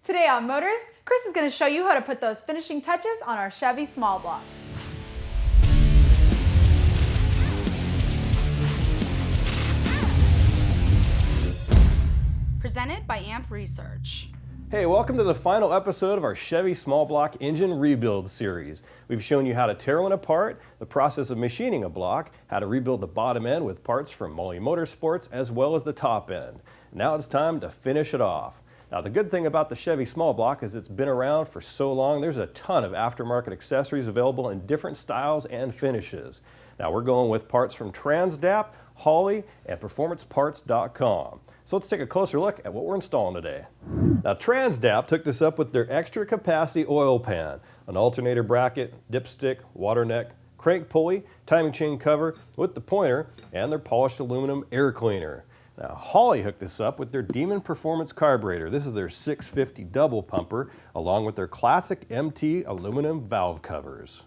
Today on Motorz, Chris is going to show you how to put those finishing touches on our Chevy small block. Presented by AMP Research. Hey, welcome to the final episode of our Chevy small block engine rebuild series. We've shown you how to tear one apart, the process of machining a block, how to rebuild the bottom end with parts from Molly Motorsports, as well as the top end. Now it's time to finish it off. Now the good thing about the Chevy small block is it's been around for so long, there's a ton of aftermarket accessories available in different styles and finishes. Now we're going with parts from trans-dapt, Holley, and performanceparts.com. So let's take a closer look at what we're installing today. Now trans-dapt hooked us up with their extra capacity oil pan, an alternator bracket, dipstick, water neck, crank pulley, timing chain cover with the pointer, and their polished aluminum air cleaner. Now Holley hooked us up with their Demon Performance carburetor. This is their 650 double pumper, along with their classic MT aluminum valve covers.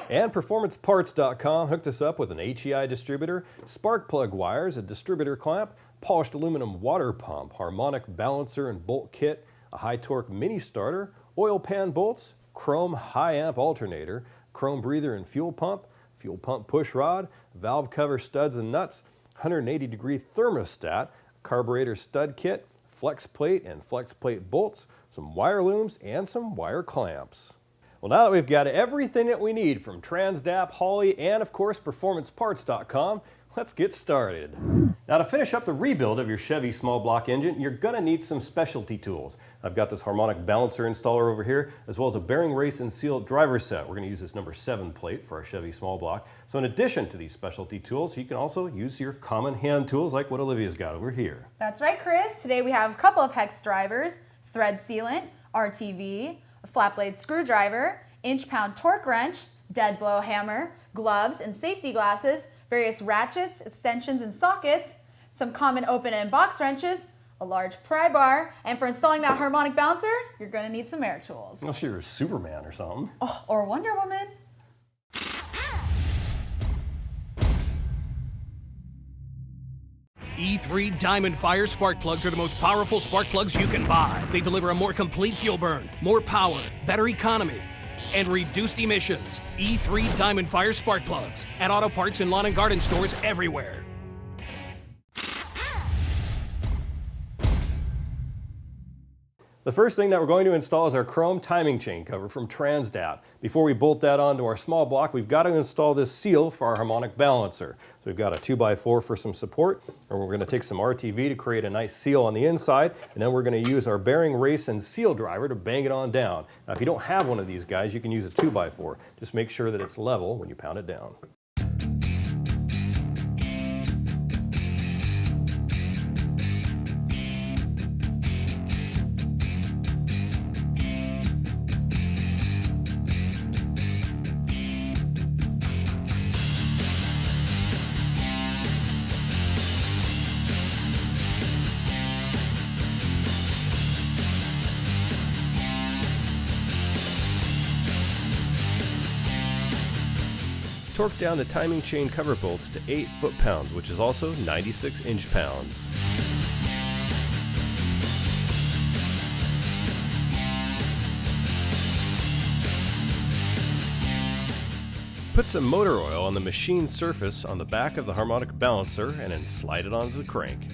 And performanceparts.com hooked us up with an HEI distributor, spark plug wires, a distributor clamp, polished aluminum water pump, harmonic balancer and bolt kit, a high torque mini starter, oil pan bolts, chrome high amp alternator, chrome breather and fuel pump push rod, valve cover studs and nuts, 180-degree thermostat, carburetor stud kit, flex plate and flex plate bolts, some wire looms, and some wire clamps. Well, now that we've got everything that we need from trans-dapt, Holley, and of course performanceparts.com, let's get started. Now to finish up the rebuild of your Chevy small block engine, you're going to need some specialty tools. I've got this harmonic balancer installer over here, as well as a bearing race and seal driver set. We're going to use this number 7 plate for our Chevy small block. So in addition to these specialty tools, you can also use your common hand tools like what Olivia's got over here. That's right, Chris. Today we have a couple of hex drivers, thread sealant, RTV, a flat blade screwdriver, inch-pound torque wrench, dead blow hammer, gloves and safety glasses, various ratchets, extensions and sockets, some common open and box wrenches, a large pry bar, and for installing that harmonic balancer, you're going to need some air tools. Unless you're Superman or something. Oh, or Wonder Woman. E3 Diamond Fire spark plugs are the most powerful spark plugs you can buy. They deliver a more complete fuel burn, more power, better economy, and reduced emissions. E3 Diamond Fire spark plugs at auto parts and lawn and garden stores everywhere. The first thing that we're going to install is our chrome timing chain cover from trans-dapt. Before we bolt that onto our small block, we've got to install this seal for our harmonic balancer. So we've got a 2x4 for some support, and we're going to take some RTV to create a nice seal on the inside, and then we're going to use our bearing race and seal driver to bang it on down. Now if you don't have one of these guys, you can use a 2x4. Just make sure that it's level when you pound it down. Torque down the timing chain cover bolts to 8 foot-pounds, which is also 96 inch-pounds. Put some motor oil on the machine surface on the back of the harmonic balancer and then slide it onto the crank.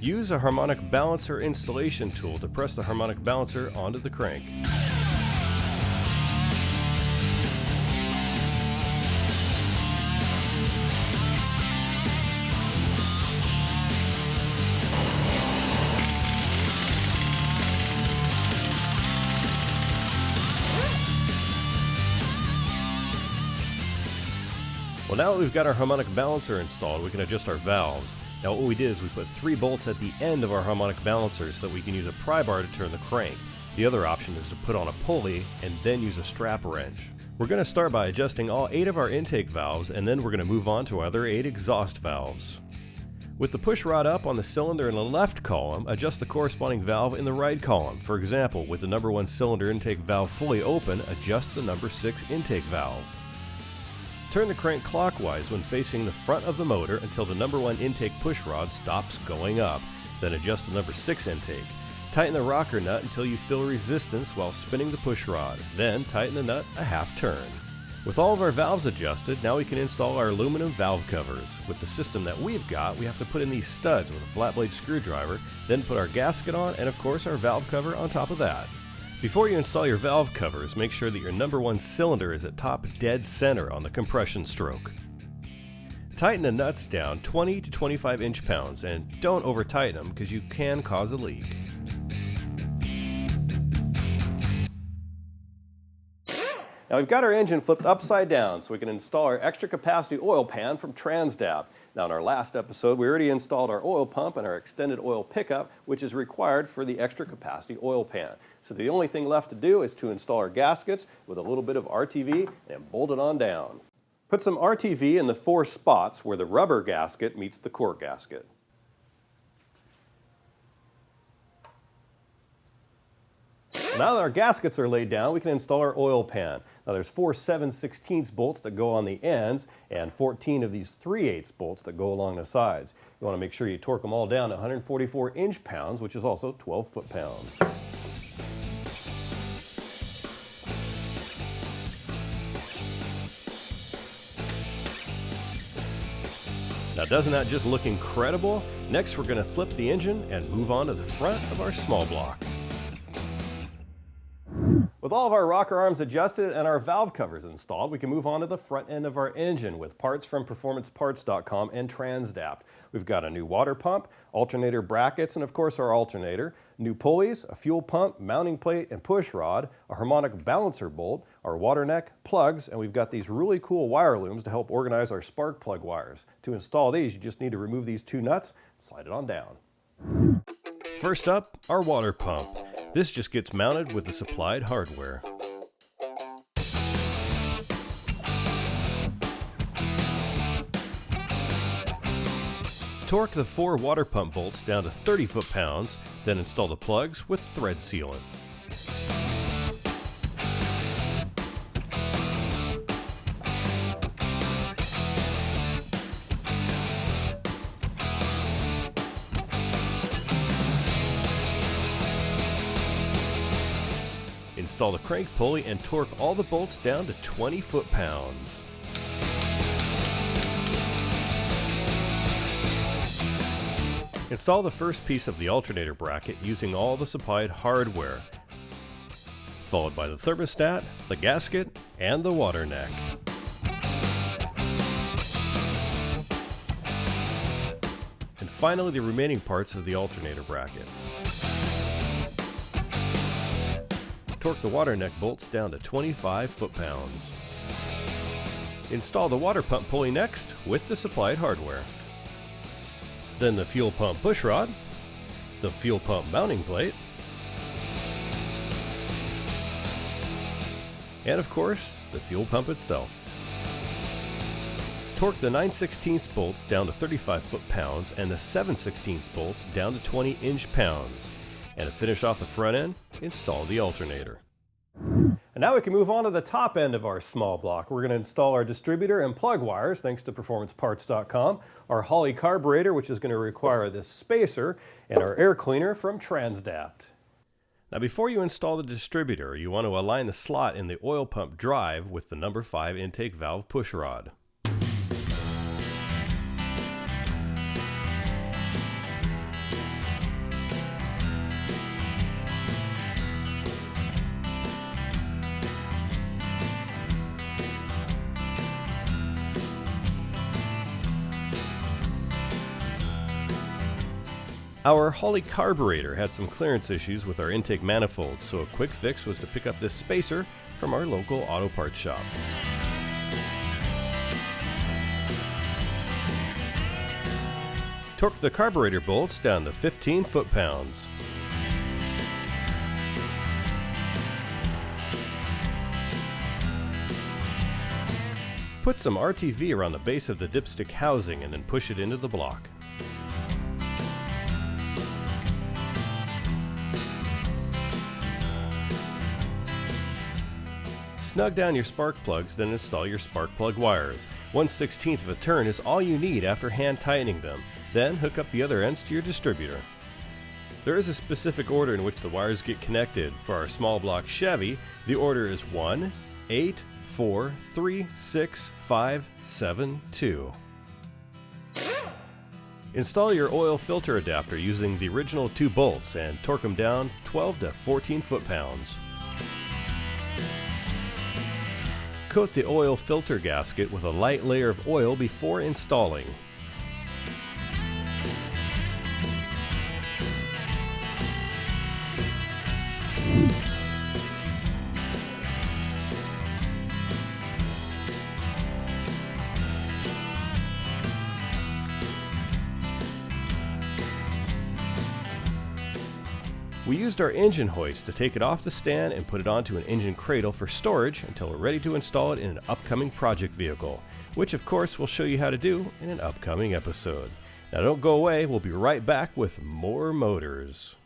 Use a harmonic balancer installation tool to press the harmonic balancer onto the crank. Well, now that we've got our harmonic balancer installed, we can adjust our valves. Now what we did is we put 3 bolts at the end of our harmonic balancer so that we can use a pry bar to turn the crank. The other option is to put on a pulley and then use a strap wrench. We're going to start by adjusting all 8 of our intake valves, and then we're going to move on to our other 8 exhaust valves. With the push rod up on the cylinder in the left column, adjust the corresponding valve in the right column. For example, with the number 1 cylinder intake valve fully open, adjust the number 6 intake valve. Turn the crank clockwise when facing the front of the motor until the number 1 intake push rod stops going up. Then adjust the number 6 intake. Tighten the rocker nut until you feel resistance while spinning the push rod. Then tighten the nut a half turn. With all of our valves adjusted, now we can install our aluminum valve covers. With the system that we've got, we have to put in these studs with a flat blade screwdriver, then put our gasket on, and of course our valve cover on top of that. Before you install your valve covers, make sure that your number 1 cylinder is at top dead center on the compression stroke. Tighten the nuts down 20 to 25 inch-pounds, and don't over tighten them because you can cause a leak. Now we've got our engine flipped upside down so we can install our extra capacity oil pan from trans-dapt. Now in our last episode we already installed our oil pump and our extended oil pickup, which is required for the extra capacity oil pan. So the only thing left to do is to install our gaskets with a little bit of RTV and bolt it on down. Put some RTV in the 4 spots where the rubber gasket meets the cork gasket. Now that our gaskets are laid down, we can install our oil pan. Now there's 4 7/16 bolts that go on the ends and 14 of these 3/8 bolts that go along the sides. You want to make sure you torque them all down to 144 inch-pounds, which is also 12 foot-pounds. Now doesn't that just look incredible? Next we're going to flip the engine and move on to the front of our small block. With all of our rocker arms adjusted and our valve covers installed, we can move on to the front end of our engine with parts from PerformanceParts.com and trans-dapt. We've got a new water pump, alternator brackets, and of course our alternator, new pulleys, a fuel pump, mounting plate, and push rod, a harmonic balancer bolt, our water neck, plugs, and we've got these really cool wire looms to help organize our spark plug wires. To install these, you just need to remove these 2 nuts and slide it on down. First up, our water pump. This just gets mounted with the supplied hardware. Torque the 4 water pump bolts down to 30 foot-pounds, then install the plugs with thread sealant. Install the crank pulley and torque all the bolts down to 20 foot-pounds. Install the first piece of the alternator bracket using all the supplied hardware, followed by the thermostat, the gasket, and the water neck. And finally the remaining parts of the alternator bracket. Torque the water neck bolts down to 25 foot-pounds. Install the water pump pulley next with the supplied hardware. Then the fuel pump push rod, the fuel pump mounting plate, and of course, the fuel pump itself. Torque the 9/16 bolts down to 35 foot-pounds and the 7/16 bolts down to 20 inch-pounds. And to finish off the front end, install the alternator. And now we can move on to the top end of our small block. We're going to install our distributor and plug wires, thanks to PerformanceParts.com, our Holley carburetor, which is going to require this spacer, and our air cleaner from trans-dapt. Now before you install the distributor, you want to align the slot in the oil pump drive with the number 5 intake valve push rod. Our Holley carburetor had some clearance issues with our intake manifold, so a quick fix was to pick up this spacer from our local auto parts shop. Torque the carburetor bolts down to 15 foot-pounds. Put some RTV around the base of the dipstick housing and then push it into the block. Snug down your spark plugs, then install your spark plug wires. 1/16 of a turn is all you need after hand tightening them. Then hook up the other ends to your distributor. There is a specific order in which the wires get connected. For our small block Chevy, the order is 1, 8, 4, 3, 6, 5, 7, 2. Install your oil filter adapter using the original 2 bolts and torque them down 12 to 14 foot-pounds. Coat the oil filter gasket with a light layer of oil before installing. We used our engine hoist to take it off the stand and put it onto an engine cradle for storage until we're ready to install it in an upcoming project vehicle, which of course we'll show you how to do in an upcoming episode. Now don't go away, we'll be right back with more Motorz.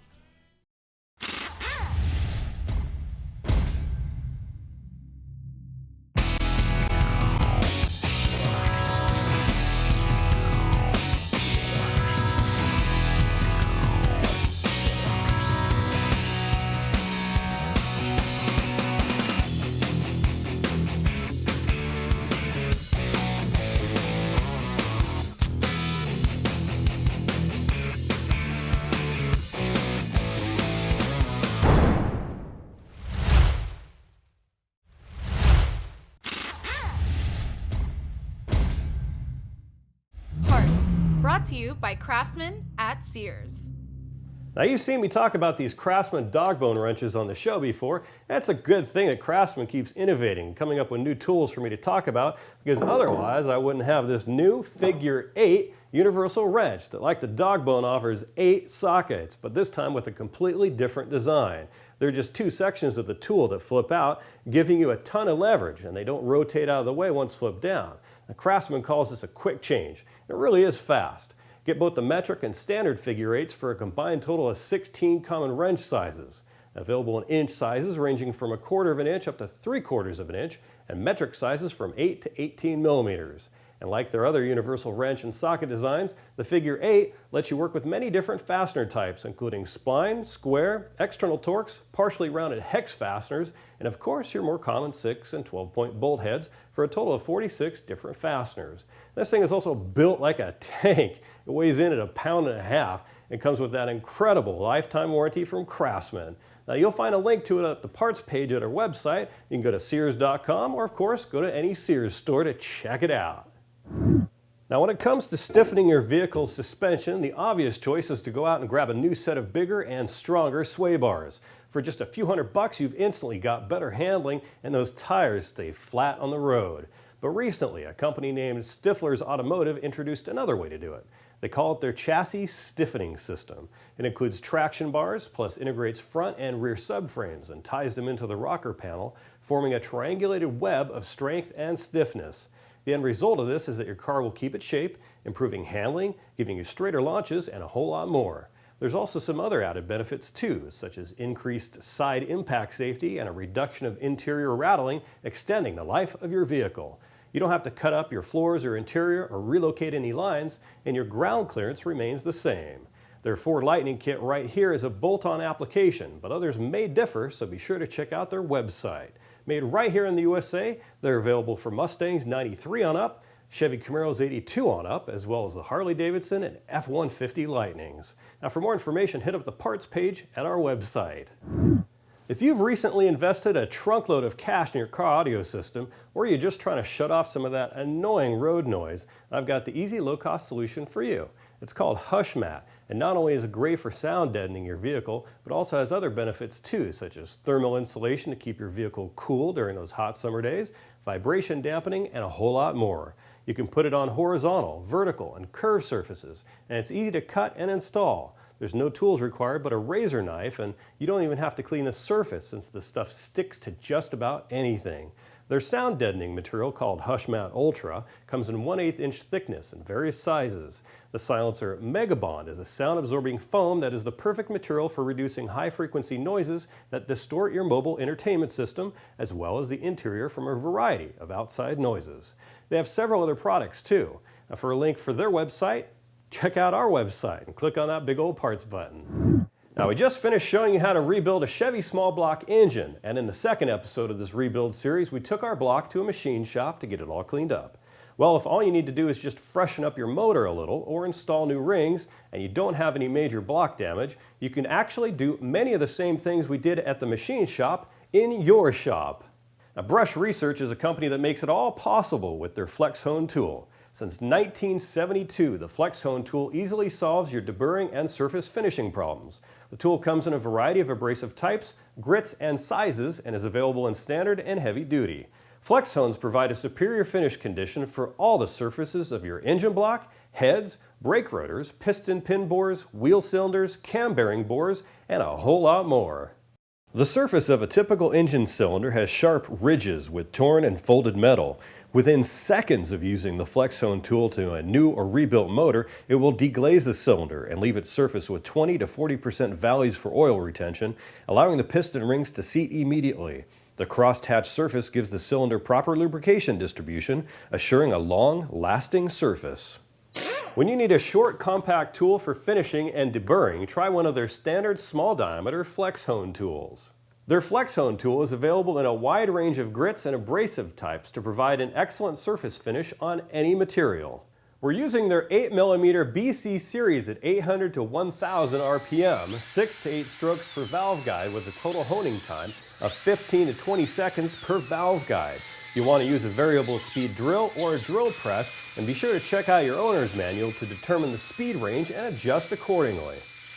Brought to you by Craftsman at Sears. Now you've seen me talk about these Craftsman dog bone wrenches on the show before. That's a good thing that Craftsman keeps innovating, coming up with new tools for me to talk about, because otherwise I wouldn't have this new figure 8 universal wrench that, like the dog bone, offers 8 sockets, but this time with a completely different design. There are just 2 sections of the tool that flip out, giving you a ton of leverage, and they don't rotate out of the way once flipped down. Now, Craftsman calls this a quick change. It really is fast. Get both the metric and standard figure 8s for a combined total of 16 common wrench sizes. Available in inch sizes ranging from 1/4 of an inch up to 3/4 of an inch, and metric sizes from 8 to 18 millimeters. And like their other universal wrench and socket designs, the figure 8 lets you work with many different fastener types, including spline, square, external torques, partially rounded hex fasteners, and of course your more common 6 and 12-point bolt heads for a total of 46 different fasteners. This thing is also built like a tank. It weighs in at 1.5 pounds and comes with that incredible lifetime warranty from Craftsman. Now you'll find a link to it at the parts page at our website. You can go to Sears.com or of course go to any Sears store to check it out. Now when it comes to stiffening your vehicle's suspension, the obvious choice is to go out and grab a new set of bigger and stronger sway bars. For just a few $100, you've instantly got better handling and those tires stay flat on the road. But recently, a company named Stifler's Automotive introduced another way to do it. They call it their chassis stiffening system. It includes traction bars, plus integrates front and rear subframes and ties them into the rocker panel, forming a triangulated web of strength and stiffness. The end result of this is that your car will keep its shape, improving handling, giving you straighter launches, and a whole lot more. There's also some other added benefits too, such as increased side impact safety and a reduction of interior rattling, extending the life of your vehicle. You don't have to cut up your floors or interior or relocate any lines, and your ground clearance remains the same. Their Ford Lightning kit right here is a bolt-on application, but others may differ, so be sure to check out their website. Made right here in the USA, they're available for Mustangs 93 on up, Chevy Camaros 82 on up, as well as the Harley-Davidson and F-150 Lightnings. Now for more information, hit up the parts page at our website. If you've recently invested a trunkload of cash in your car audio system, or you're just trying to shut off some of that annoying road noise, I've got the easy low-cost solution for you. It's called HushMat, and not only is it great for sound deadening your vehicle, but also has other benefits too, such as thermal insulation to keep your vehicle cool during those hot summer days, vibration dampening, and a whole lot more. You can put it on horizontal, vertical, and curved surfaces, and it's easy to cut and install. There's no tools required but a razor knife, and you don't even have to clean the surface since the stuff sticks to just about anything. Their sound deadening material, called HushMat Ultra, comes in 1/8 inch thickness in various sizes. The silencer Megabond is a sound-absorbing foam that is the perfect material for reducing high-frequency noises that distort your mobile entertainment system, as well as the interior from a variety of outside noises. They have several other products too. Now for a link for their website, check out our website and click on that big old parts button. Now we just finished showing you how to rebuild a Chevy small block engine, and in the second episode of this rebuild series we took our block to a machine shop to get it all cleaned up. Well, if all you need to do is just freshen up your motor a little or install new rings and you don't have any major block damage, you can actually do many of the same things we did at the machine shop in your shop. Now, Brush Research is a company that makes it all possible with their Flex Hone tool. Since 1972, the Flex Hone tool easily solves your deburring and surface finishing problems. The tool comes in a variety of abrasive types, grits, and sizes, and is available in standard and heavy duty. Flex Hones provide a superior finish condition for all the surfaces of your engine block, heads, brake rotors, piston pin bores, wheel cylinders, cam bearing bores, and a whole lot more. The surface of a typical engine cylinder has sharp ridges with torn and folded metal. Within seconds of using the Flex Hone tool to a new or rebuilt motor, it will deglaze the cylinder and leave its surface with 20 to 40% valleys for oil retention, allowing the piston rings to seat immediately. The cross-hatch surface gives the cylinder proper lubrication distribution, assuring a long, lasting surface. When you need a short, compact tool for finishing and deburring, try one of their standard small diameter Flex Hone tools. Their Flex Hone tool is available in a wide range of grits and abrasive types to provide an excellent surface finish on any material. We're using their 8mm BC series at 800 to 1000 RPM, 6 to 8 strokes per valve guide with a total honing time of 15 to 20 seconds per valve guide. You want to use a variable speed drill or a drill press, and be sure to check out your owner's manual to determine the speed range and adjust accordingly.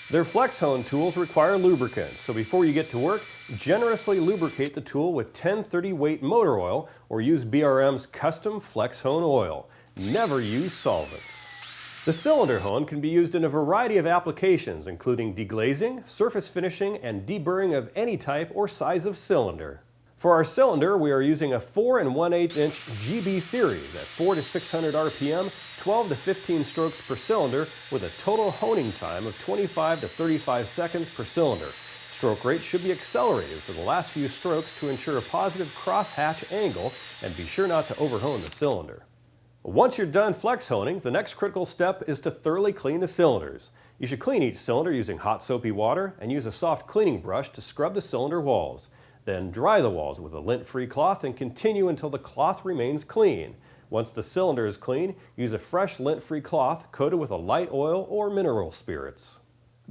Their Flex Hone tools require lubricant, so before you get to work, generously lubricate the tool with 1030 weight motor oil or use BRM's custom Flex Hone oil. Never use solvents. The cylinder hone can be used in a variety of applications, including deglazing, surface finishing, and deburring of any type or size of cylinder. For our cylinder, we are using a 4 1/8 inch GB series at 4 to 600 RPM, 12 to 15 strokes per cylinder with a total honing time of 25 to 35 seconds per cylinder. Stroke rate should be accelerated for the last few strokes to ensure a positive cross-hatch angle, and be sure not to overhone the cylinder. Once you're done flex honing, the next critical step is to thoroughly clean the cylinders. You should clean each cylinder using hot soapy water and use a soft cleaning brush to scrub the cylinder walls. Then dry the walls with a lint-free cloth and continue until the cloth remains clean. Once the cylinder is clean, use a fresh lint-free cloth coated with a light oil or mineral spirits.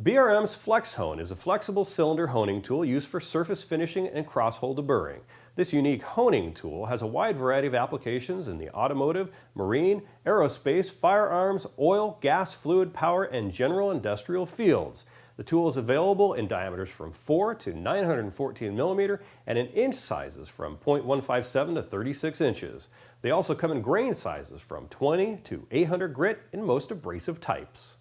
BRM's Flex Hone is a flexible cylinder honing tool used for surface finishing and cross-hole deburring. This unique honing tool has a wide variety of applications in the automotive, marine, aerospace, firearms, oil, gas, fluid power, and general industrial fields. The tool is available in diameters from 4 to 914 millimeter and in inch sizes from .157 to 36 inches. They also come in grain sizes from 20 to 800 grit in most abrasive types.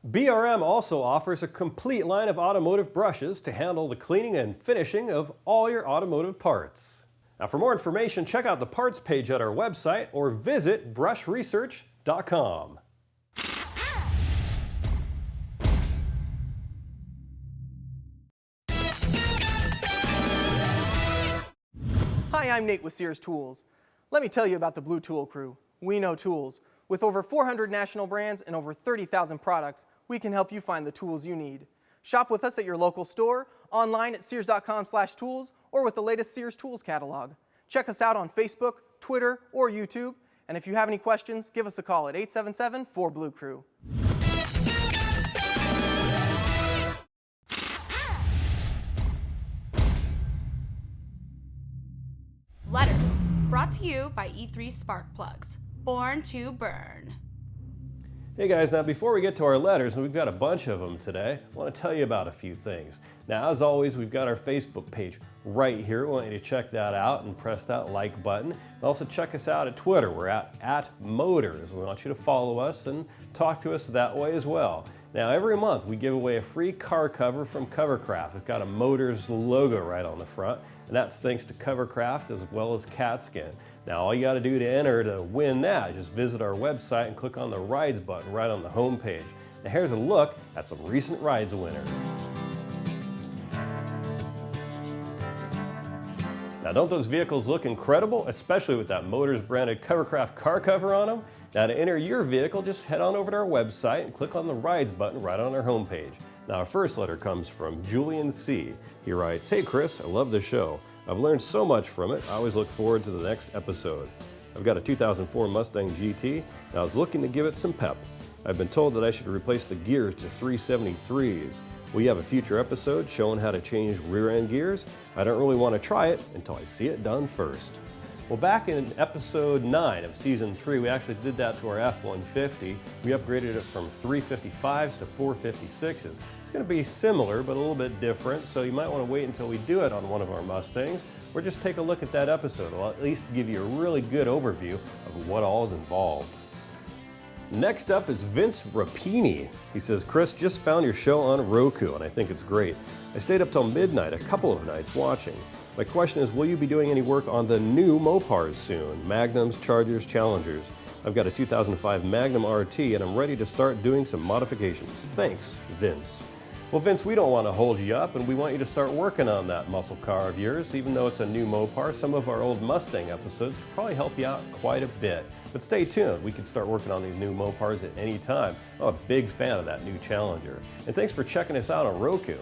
BRM also offers a complete line of automotive brushes to handle the cleaning and finishing of all your automotive parts. Now, for more information, check out the parts page at our website or visit brushresearch.com. Hi, I'm Nate with Sears Tools. Let me tell you about the Blue Tool Crew. We know tools. With over 400 national brands and over 30,000 products, we can help you find the tools you need. Shop with us at your local store, online at sears.com/tools, or with the latest Sears Tools catalog. Check us out on Facebook, Twitter, or YouTube. And if you have any questions, give us a call at 877-4BLUE-CREW. Letters, brought to you by E3 Spark Plugs. Born to burn. Hey guys, now before we get to our letters, and we've got a bunch of them today, I want to tell you about a few things. Now, as always, we've got our Facebook page right here. We want you to check that out and press that like button. And also check us out at Twitter. We're at Motorz. We want you to follow us and talk to us that way as well. Now, every month we give away a free car cover from Covercraft. It's got a Motorz logo right on the front, and that's thanks to Covercraft as well as Catskin. Now, all you got to do to enter to win that is just visit our website and click on the Rides button right on the home page. Now, here's a look at some recent Rides winners. Now, don't those vehicles look incredible, especially with that Motorz branded Covercraft car cover on them? Now, to enter your vehicle, just head on over to our website and click on the Rides button right on our homepage. Now, our first letter comes from Julian C. He writes, "Hey Chris, I love the show. I've learned so much from it. I always look forward to the next episode. I've got a 2004 Mustang GT, and I was looking to give it some pep. I've been told that I should replace the gears to 373s. We have a future episode showing how to change rear end gears. I don't really want to try it until I see it done first." Well, back in episode 9 of season 3, we actually did that to our F-150. We upgraded it from 355s to 456s. It's going to be similar, but a little bit different, so you might want to wait until we do it on one of our Mustangs, or just take a look at that episode. It'll at least give you a really good overview of what all is involved. Next up is Vince Rapini. He says, "Chris, just found your show on Roku, and I think it's great. I stayed up till midnight a couple of nights watching. My question is, will you be doing any work on the new Motorz soon? Magnums, Chargers, Challengers. I've got a 2005 Magnum RT, and I'm ready to start doing some modifications. Thanks, Vince." Well, Vince, we don't want to hold you up, and we want you to start working on that muscle car of yours. Even though it's a new Mopar, some of our old Mustang episodes could probably help you out quite a bit. But stay tuned. We can start working on these new Mopars at any time. I'm a big fan of that new Challenger. And thanks for checking us out on Roku.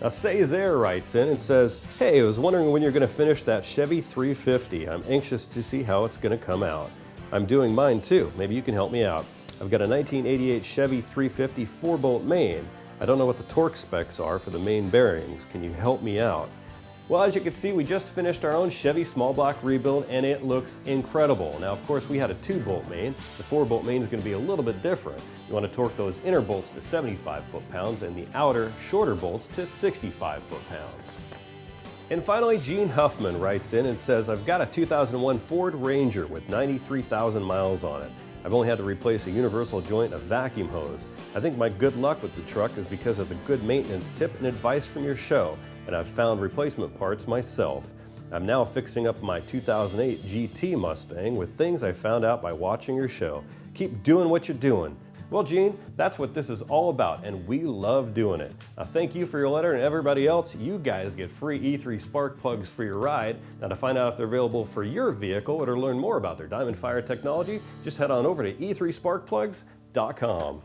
Now, Cesar writes in and says, "Hey, I was wondering when you're going to finish that Chevy 350. I'm anxious to see how it's going to come out. I'm doing mine too. Maybe you can help me out. I've got a 1988 Chevy 350 4-bolt main. I don't know what the torque specs are for the main bearings. Can you help me out?" Well, as you can see, we just finished our own Chevy small block rebuild, and it looks incredible. Now, of course, we had a 2-bolt main. The 4-bolt main is going to be a little bit different. You want to torque those inner bolts to 75 foot-pounds and the outer, shorter bolts to 65 foot-pounds. And finally, Gene Huffman writes in and says, "I've got a 2001 Ford Ranger with 93,000 miles on it. I've only had to replace a universal joint, a vacuum hose. I think my good luck with the truck is because of the good maintenance tip and advice from your show, and I've found replacement parts myself. I'm now fixing up my 2008 GT Mustang with things I found out by watching your show. Keep doing what you're doing." Well, Gene, that's what this is all about, and we love doing it. Now, thank you for your letter, and everybody else, you guys get free E3 spark plugs for your ride. Now, to find out if they're available for your vehicle or to learn more about their Diamond Fire technology, just head on over to e3sparkplugs.com.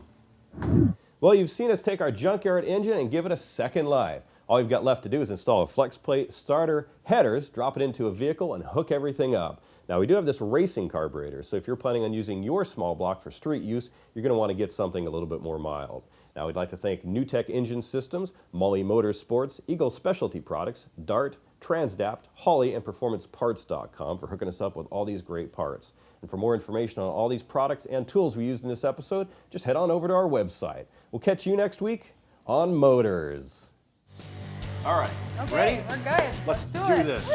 Well, you've seen us take our junkyard engine and give it a second life. All you've got left to do is install a flex plate, starter, headers, drop it into a vehicle, and hook everything up. Now, we do have this racing carburetor, so if you're planning on using your small block for street use, you're going to want to get something a little bit more mild. Now, we'd like to thank New Tech Engine Systems, Motorz Sports, Eagle Specialty Products, Dart, Trans-dapt, Holley, and PerformanceParts.com for hooking us up with all these great parts. And for more information on all these products and tools we used in this episode, just head on over to our website. We'll catch you next week on Motorz. All right, Okay, ready? we're good. Let's do it. this.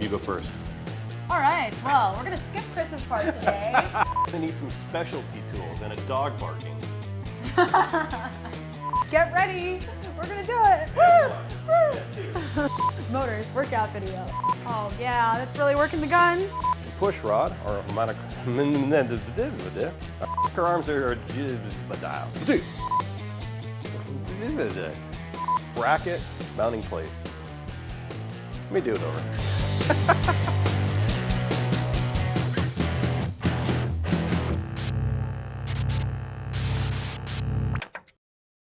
You go first. All right, well, we're going to skip Chris's part today. I need some specialty tools and a dog barking. Get ready. We're going to do it. Motorz workout video. Oh, yeah, that's really working the gun. Push rod or her arms are bracket mounting plate. Let me do it over.